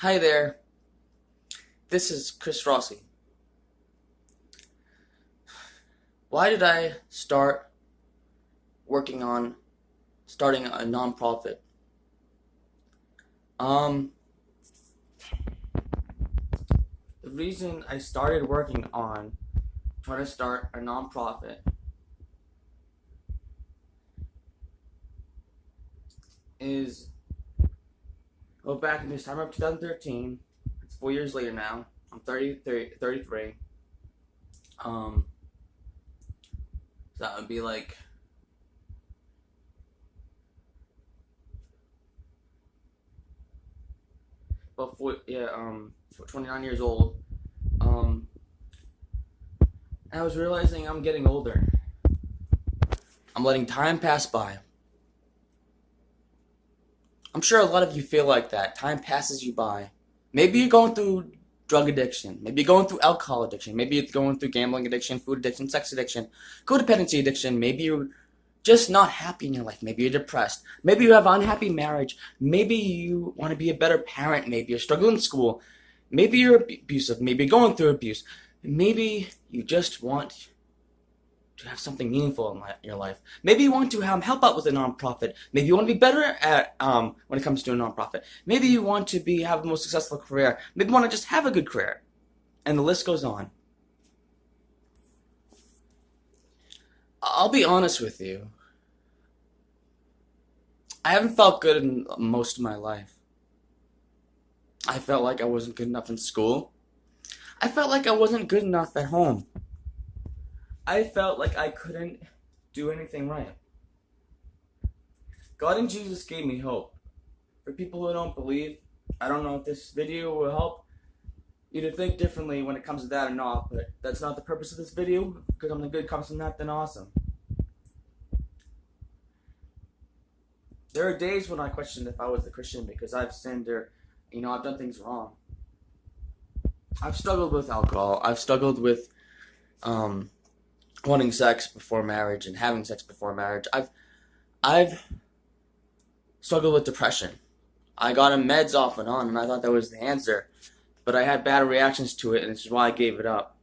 Hi there, this is Chris Rossi. Why did I start working on starting a nonprofit? Um, the reason I started working on trying to start a nonprofit is back in this time of 2013. It's 4 years later now. I'm 33. Um, so that would be like about 29 years old. Um, and I was realizing I'm getting older. I'm letting time pass by. I'm sure a lot of you feel like that. Time passes you by. Maybe you're going through drug addiction. Maybe you're going through alcohol addiction. Maybe you're going through gambling addiction, food addiction, sex addiction, codependency addiction. Maybe you're just not happy in your life. Maybe you're depressed. Maybe you have an unhappy marriage. Maybe you want to be a better parent. Maybe you're struggling in school. Maybe you're abusive. Maybe you're going through abuse. Maybe you just want to have something meaningful in your life. Maybe you want to help out with a nonprofit. Maybe you want to be better at when it comes to a nonprofit. Maybe you want to have a more successful career. Maybe you want to just have a good career, and the list goes on. I'll be honest with you. I haven't felt good in most of my life. I felt like I wasn't good enough in school. I felt like I wasn't good enough at home. I felt like I couldn't do anything right. God and Jesus gave me hope. For people who don't believe, I don't know if this video will help you to think differently when it comes to that or not, but that's not the purpose of this video, because I'm the good comes from that, then awesome. There are days when I questioned if I was the Christian because I've sinned or, I've done things wrong. I've struggled with alcohol. I've struggled with, wanting sex before marriage and having sex before marriage. I've struggled with depression. I got on meds off and on, and I thought that was the answer, but I had bad reactions to it, and this is why I gave it up.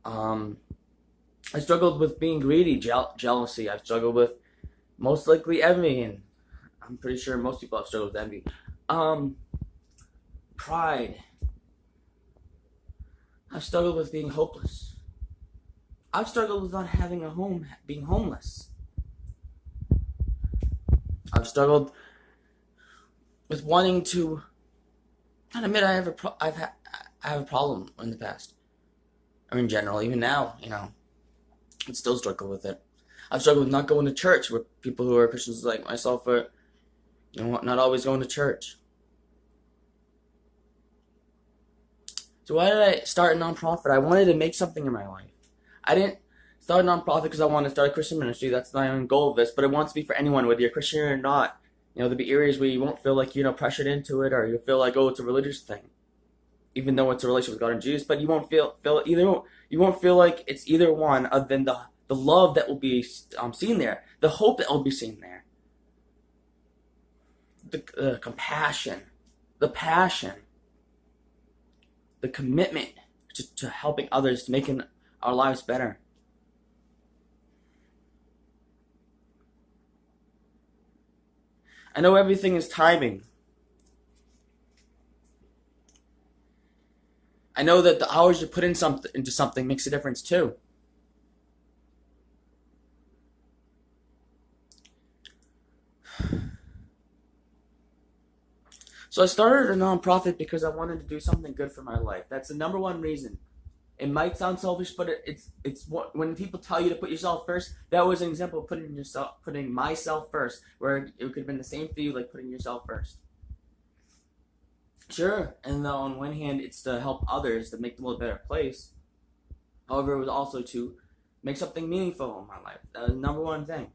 I struggled with being greedy, jealousy. I've struggled with most likely envy, and I'm pretty sure most people have struggled with envy. Pride. I've struggled with being hopeless. I've struggled with not having a home, being homeless. I've struggled with wanting to not admit I have a problem in the past, or in general, even now, I still struggle with it. I've struggled with not going to church, where people who are Christians like myself are, not always going to church. So why did I start a nonprofit? I wanted to make something in my life. I didn't start a nonprofit because I wanted to start a Christian ministry. That's my own goal of this. But it wants to be for anyone, whether you're Christian or not. There'll be areas where you won't feel like pressured into it, or you'll feel like, oh, it's a religious thing, even though it's a relationship with God and Jesus. But you won't feel either. You won't feel like it's either one, other than the love that will be seen there, the hope that will be seen there, the compassion, the passion, the commitment to helping others, to making our lives better. I know everything is timing. I know that the hours you put into something makes a difference too. So I started a nonprofit because I wanted to do something good for my life. That's the number one reason. It might sound selfish, but it's what, when people tell you to put yourself first, that was an example of putting myself first, where it could have been the same for you, like putting yourself first. Sure, and on one hand, it's to help others, to make the world a better place. However, it was also to make something meaningful in my life. That was the number one thing.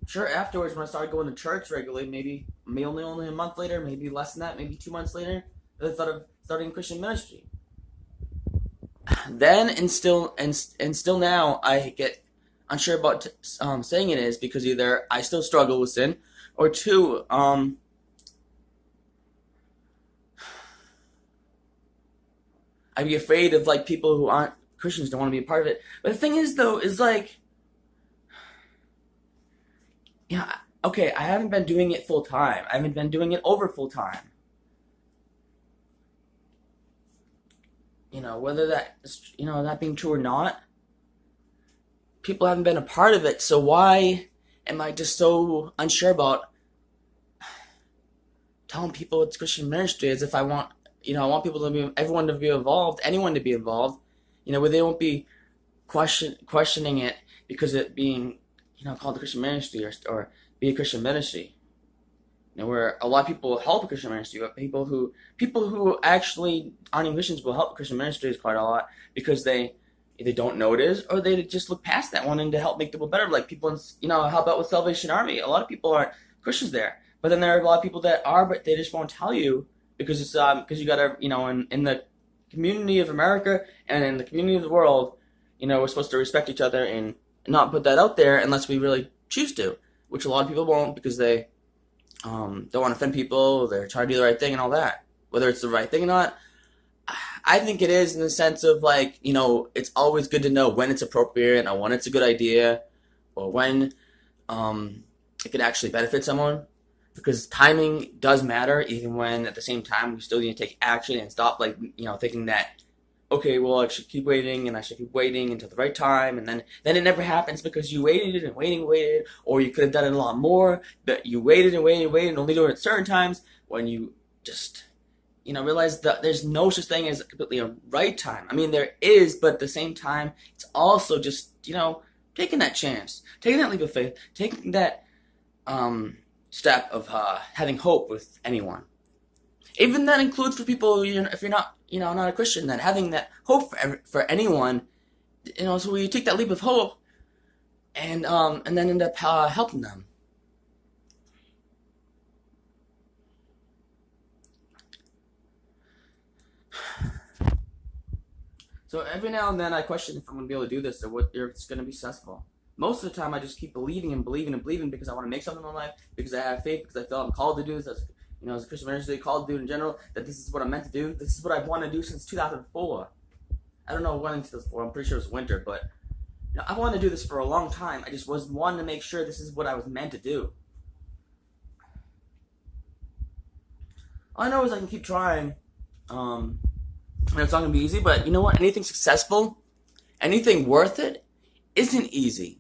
Sure, afterwards, when I started going to church regularly, maybe only a month later, maybe less than that, maybe 2 months later, I thought of starting Christian ministry. Then and still now, I get unsure about saying it is because either I still struggle with sin, or two, I'd be afraid of like people who aren't Christians don't want to be a part of it. But the thing is, though, is like, yeah, okay, I haven't been doing it full time. I haven't been doing it over full time. Whether that being true or not, people haven't been a part of it. So why am I just so unsure about telling people it's Christian ministry as if I want everyone to be involved, anyone to be involved, where they won't be questioning it because it being, called a Christian ministry or be a Christian ministry. Where a lot of people help a Christian ministry, but people who actually aren't even Christians will help Christian ministries quite a lot because they either don't know it is or they just look past that one and to help make people better. Like people how about with Salvation Army? A lot of people aren't Christians there, but then there are a lot of people that are, but they just won't tell you because it's because you gotta in the community of America and in the community of the world, we're supposed to respect each other and not put that out there unless we really choose to, which a lot of people won't because they don't want to offend people. They're trying to do the right thing and all that. Whether it's the right thing or not, I think it is in the sense of like, it's always good to know when it's appropriate or when it's a good idea or when it could actually benefit someone. Because timing does matter, even when at the same time we still need to take action and stop thinking that, okay, well, I should keep waiting and I should keep waiting until the right time, and then it never happens because you waited and waited, or you could have done it a lot more, but you waited and only do it at certain times when you just, realize that there's no such thing as completely a right time. I mean, there is, but at the same time, it's also just, taking that chance, taking that leap of faith, taking that step of having hope with anyone. Even that includes for people, if you're not, not a Christian, then having that hope for anyone, so we take that leap of hope and then end up helping them. So every now and then I question if I'm going to be able to do this or if it's going to be successful. Most of the time I just keep believing and believing and believing because I want to make something in my life, because I have faith, because I feel I'm called to do this as a Christian ministry, called to do it in general, that this is what I'm meant to do. This is what I've wanted to do since 2004. I don't know when in 2004, I'm pretty sure it was winter, but I wanted to do this for a long time. I just was wanting to make sure this is what I was meant to do. All I know is I can keep trying. And it's not going to be easy, but you know what? Anything successful, anything worth it, isn't easy.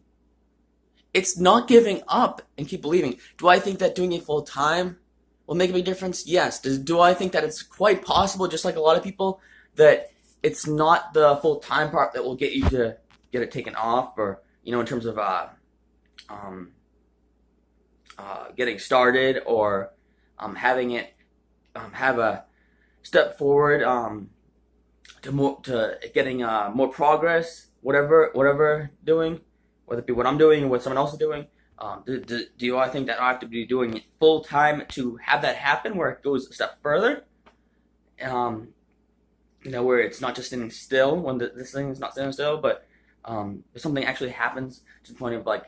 It's not giving up and keep believing. Do I think that doing it full time will make a big difference? Yes. Do I think that it's quite possible, just like a lot of people, that it's not the full time part that will get you to get it taken off, or in terms of getting started, or having it have a step forward to getting more progress, whatever doing, whether it be what I'm doing or what someone else is doing. Do I think that I have to be doing it full time to have that happen, where it goes a step further? Where it's not just sitting still when this thing is not sitting still, but if something actually happens to the point of where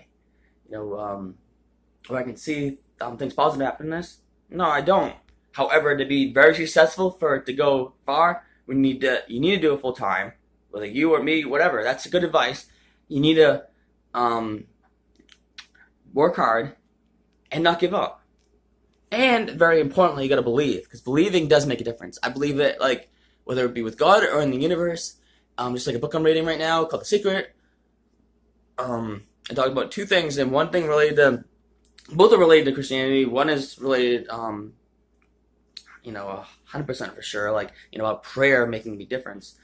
I can see things positive happen in this. No, I don't. However, to be very successful, for it to go far, you need to do it full time, whether you or me, whatever. That's good advice. You need to work hard and not give up. And very importantly, you got to believe, because believing does make a difference. I believe it, whether it be with God or in the universe. Just like a book I'm reading right now called The Secret. I talk about two things, and one thing both are related to Christianity. One is related 100% for sure, about prayer making a big difference.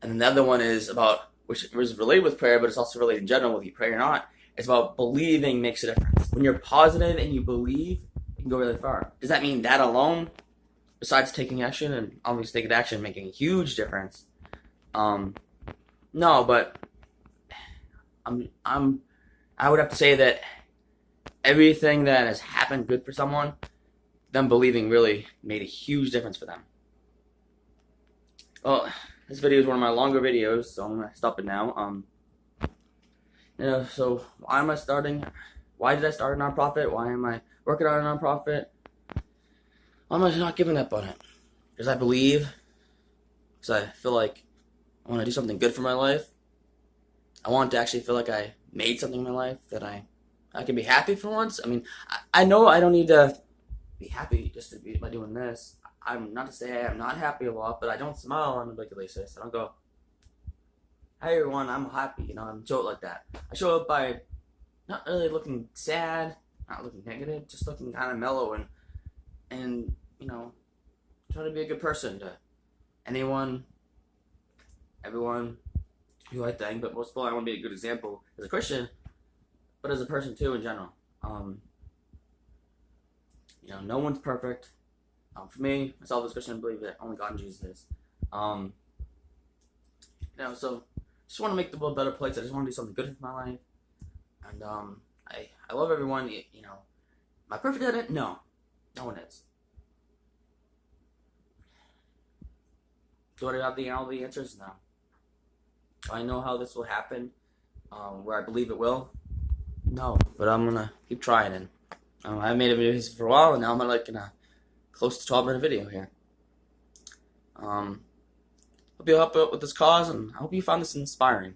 And then the other one is about, which is related with prayer, but it's also related in general, whether you pray or not. It's about believing makes a difference. When you're positive and you believe, you can go really far. Does that mean that alone, besides taking action, and obviously taking action, making a huge difference? No, but I would have to say that everything that has happened good for someone, them believing really made a huge difference for them. Well, this video is one of my longer videos, so I'm going to stop it now. So why am I starting? Why did I start a nonprofit? Why am I working on a nonprofit? Why am I not giving up on it? Because I believe, because I feel like I want to do something good for my life. I want to actually feel like I made something in my life, that I can be happy for once. I mean, I know I don't need to be happy just to be by doing this. I'm not to say I'm not happy a lot, but I don't smile on a regular basis. I don't go, "Hey everyone, I'm happy." I'm show it like that. I show it by not really looking sad, not looking negative, just looking kind of mellow and trying to be a good person to anyone, everyone who I think. But most of all, I want to be a good example as a Christian, but as a person too in general. No one's perfect. For me, myself as a Christian, I believe that only God and Jesus is. So just want to make the world a better place. I just want to do something good for my life, and I love everyone. Am I perfect at it? No, no one is. Do I have all the answers? No. Do I know how this will happen? Where I believe it will? No, but I'm gonna keep trying. And I made a video for a while, and now I'm in a close to 12-minute video here. Hope you help out with this cause, and I hope you found this inspiring.